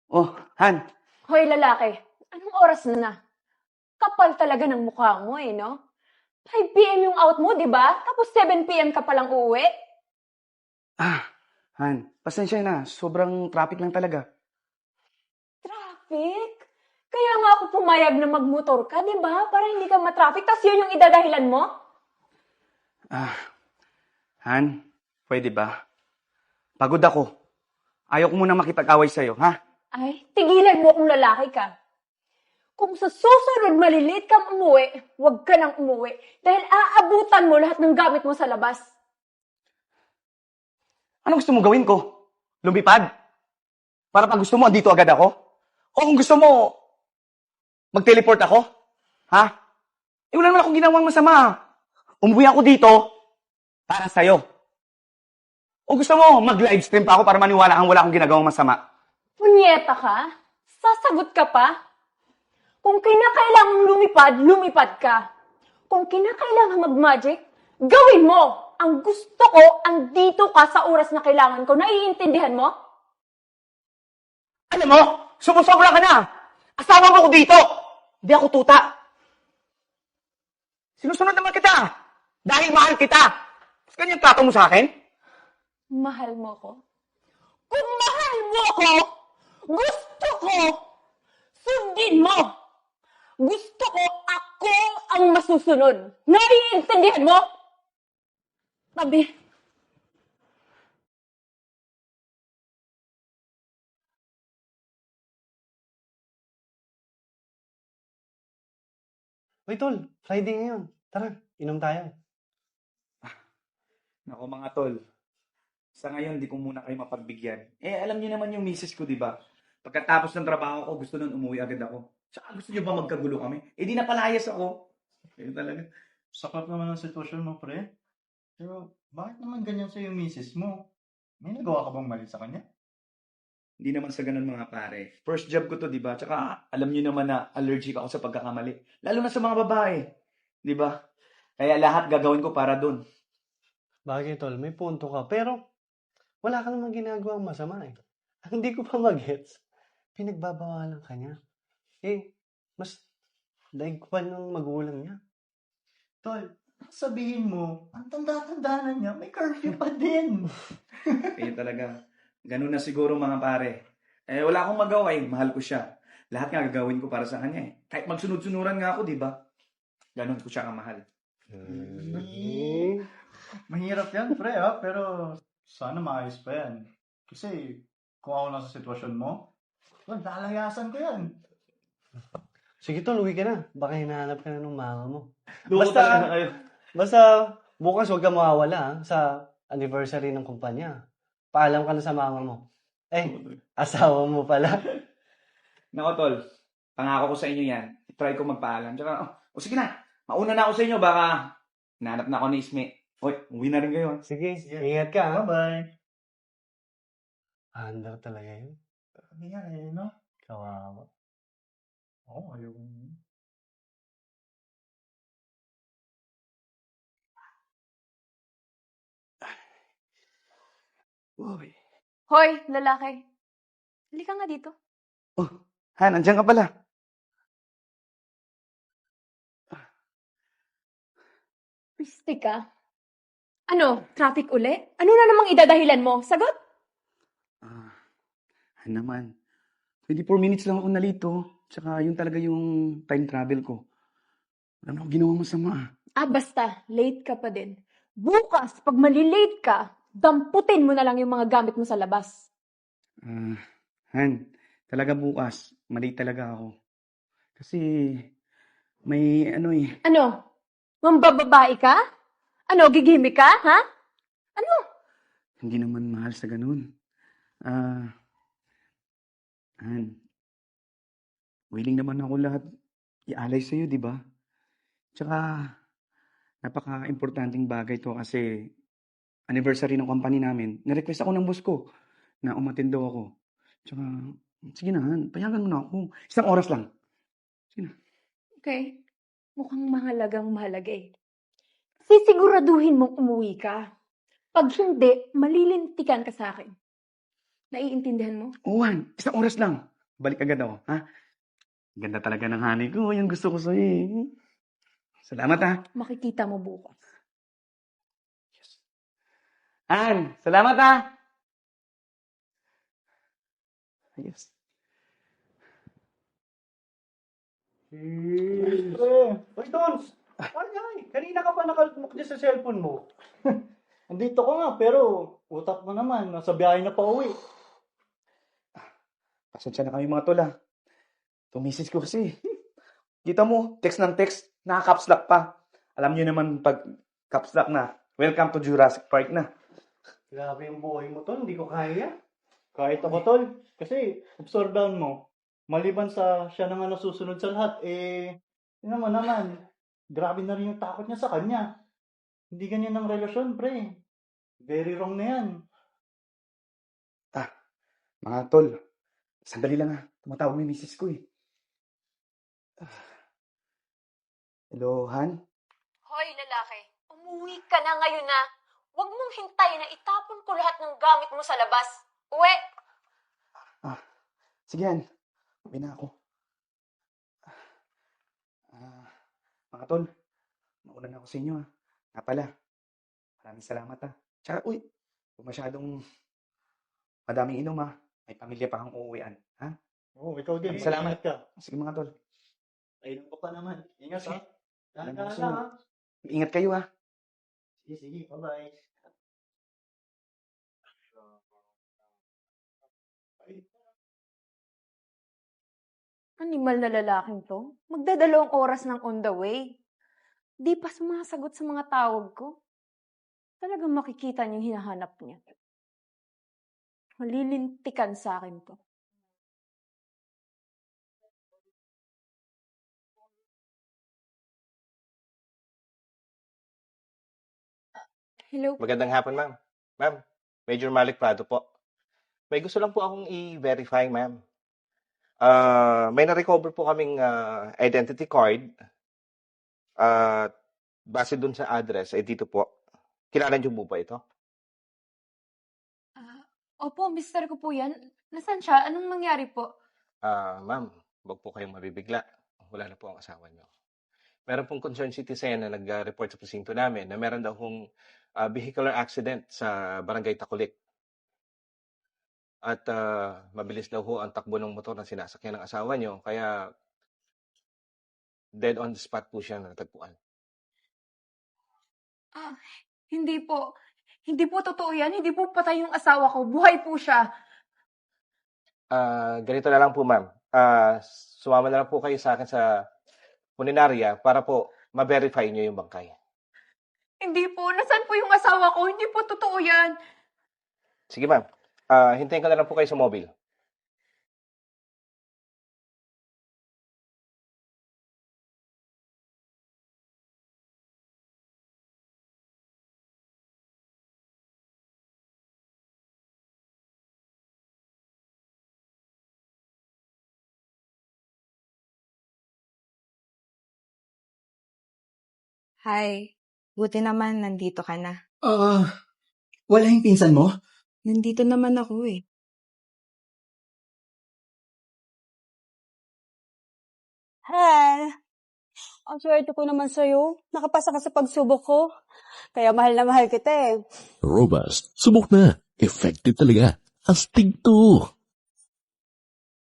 Oh, Han. Hoy, lalaki. Anong oras na? Kapal talaga ng mukha mo eh, no? 5 p.m. yung out mo, di ba? Tapos 7 p.m. ka palang uuwi. Han, pasensya na. Sobrang traffic lang talaga. Traffic? Kaya nga ako pumayag na magmotor ka, di ba? Para hindi ka matraffic. Tapos yun yung idadahilan mo? Han, pwede ba? Pagod ako. Ayaw ko muna makipag-away sa'yo, ha? Ay, tigilan mo kung lalaki ka. Kung sa susunod malilit kang umuwi, huwag ka nang umuwi. Dahil aabutan mo lahat ng gamit mo sa labas. Ano gusto mo gawin ko? Lumipad? Para pag gusto mo, andito agad ako? O kung gusto mo, mag-teleport ako? Ha? Wala naman akong ginawang masama. Umuwi ako dito para sa'yo. O gusto mo, mag-livestream pa ako para maniwala kang wala akong ginagawang masama? Punyeta ka? Sasagot ka pa? Kung kinakailangang lumipad, lumipad ka. Kung kinakailangang mag-magic, gawin mo! Ang gusto ko, andito ka sa oras na kailangan ko. Naiintindihan mo? Alam mo, sumusobra ka na! Asawa mo ko dito! Hindi ako tuta! Sinusunod naman kita! Dahil mahal kita! Mas ganyan trato mo sa akin? Mahal mo ko? Kung mahal mo ko, gusto ko, sundin mo! Gusto ko ako ang masusunod. Naiintindihan mo? Tabi. Uy, tol, Friday ngayon. Tara, inom tayo. Nako mga tol, sa ngayon di ko muna kayo mapagbigyan. Alam niyo naman yung misis ko, di ba? Pagkatapos ng trabaho ko, gusto nun umuwi agad ako. Tsaka gusto niyo ba magkagulo kami? Di napalayas ako. Ayun talaga. Sapat naman ang sitwasyon mo, pre. Pero, bakit naman ganyan sa yung misis mo? May nagawa ka bang mali sa kanya? Hindi naman sa ganun mga pare. First job ko to, di ba? Tsaka alam niyo naman na allergic ako sa pagkakamali. Lalo na sa mga babae. Di ba? Kaya lahat gagawin ko para dun. Bagay, tol, may punto ka. Pero, wala ka namang ginagawang masama eh. Ang hindi ko pa mag-gets, pinagbabawalan ka niya. Mas daig pa ng magulang niya. Tol, sabihin mo, ang tanda-tanda na niya, may curfew pa din. Talaga. Ganun na siguro mga pare. Wala akong magawa eh. Mahal ko siya. Lahat nga gagawin ko para sa kanya eh. Kahit magsunod-sunuran nga ako, di ba? Ganun ko siya kamahal. Mahirap yan, pre, ha? Pero, sana maayos pa yan. Kasi, kung ako nasa sitwasyon mo, well, lalayasan ko yan. Sige, tol, uwi ka na. Baka hinahanap ka na ng mama mo. Loko Basta- talaga kayo. Basta, bukas huwag ka mawawala ha, sa anniversary ng kumpanya. Paalam ka na sa mama mo. Asawa mo pala. Nako tol, pangako ko sa inyo yan. Try ko magpaalam. Tsaka, sige na. Mauna na ako sa inyo. Baka nanap na ako ni Isme. Hoy, uwi na rin kayo. Sige, ingat ka ha. Bye-bye. Andar talaga yun. Yan, no? Kawawa. Oo, ayaw. Uy. Hoy, lalaki. Halika nga dito. Han, nandiyan ka pala. Piste ka. Ano, traffic uli? Ano na namang idadahilan mo? Sagot? Han naman. 24 minutes lang ako nalito. Tsaka yun talaga yung time travel ko. Wala na akong ginawang masama. Basta, late ka pa din. Bukas, pag malilate ka, damputin mo na lang yung mga gamit mo sa labas. Han, talaga bukas, mali talaga ako. Kasi, may ano eh. Ano? Mambababae ka? Ano, gigimik ka, ha? Ano? Hindi naman mahal sa ganun. Han, willing naman ako lahat ialay sa'yo, di ba? Tsaka, napaka-importanting bagay to kasi anniversary ng company namin. Na-request ako ng boss ko na umattend daw ako. Tsaka, sige na, Han, payagan mo na ako. 1 oras lang. Okay. Mukhang mahalagang mahalaga eh. Sisiguraduhin mong umuwi ka. Pag hindi, malilintikan ka sa akin. Naiintindihan mo? Uwan, isang oras lang. Balik agad ako, ha? Ganda talaga ng honey ko. Yung gusto ko sa'yo eh. Salamat ha. Makikita mo bukas. Han, salamat ha. Ayos. Pre. Uy, Tons! Ay, kanina ka pa nakalumok dyan sa cellphone mo. Andito ko nga, pero utak mo naman, nasa biyahe na pa uwi. Pasensya na kami mga tol ha. Tumisis ko kasi. Kita mo, text ng text, naka-caps lock pa. Alam niyo naman pag caps lock na, welcome to Jurassic Park na. Grabe yung buhay mo, Tol. Hindi ko kaya. Kahit ako, tol. Kasi, obserbahan mo, maliban sa siya na nga nasusunod sa lahat, yun naman, grabe na rin yung takot niya sa kanya. Hindi ganyan ang relasyon, pre. Very wrong na yan. Mga tol, sandali lang ha. Tumatawag mo yung misis ko eh. Hello, Han? Hoy, lalaki. Umuwi ka na ngayon na. Huwag mong hintayin na itapon ko lahat ng gamit mo sa labas. Uwe! Sige, Han. Uwi na ako. Mga tol, mauna na ako sa inyo ha. Nga pala, maraming salamat ha. Tsaka, uy, huwag masyadong madaming inom ha. May pamilya pa kang uuwian. Ha? Oo, ikaw din. Salamat. Ingat ka. Sige mga tol. Ayun ko pa naman. Ingat, ha? Alam mo Dahan-dahan kasi, lang, ha? ingat kayo ha. Sige, bye-bye. Animal na lalaking to. Magdadalawang oras ng on the way. Di pa sumasagot sa mga tawag ko. Talagang makikita niyo yung hinahanap niya. Malilintikan sa akin to. Hello po. Magandang hapon, ma'am. Ma'am, Major Malik Prado po. May gusto lang po akong i-verify, ma'am. May na-recover po kaming identity card. Base dun sa address, ay dito po. Kilala niyo po ba ito? Opo, mister ko po yan. Nasaan siya? Anong nangyari po? Ma'am, wag po kayong mabibigla. Wala na po ang asawa niyo. Meron pong concerned citizen na nag-report sa presinto namin na meron daw hong vehicular accident sa Barangay Takulik. At mabilis daw ho ang takbo ng motor na sinasakyan ng asawa niyo. Kaya dead on the spot po siya natagpuan. Hindi po. Hindi po totoo yan. Hindi po patay yung asawa ko. Buhay po siya. Ganito na lang po, ma'am. Sumama na lang po kayo sa akin sa punerarya para po ma-verify niyo yung bangkay. Hindi po. Nasaan po yung asawa ko? Hindi po totoo yan. Sige, ma'am. Hintayin ko na lang po kayo sa mobile. Hi. Buti naman nandito ka na. Wala yung pinsan mo? Nandito naman ako eh. Hi! Ang swerte ko naman sa'yo. Nakapasa ka sa pagsubok ko. Kaya mahal na mahal kita eh. Robust. Subok na. Effective talaga. Astig to.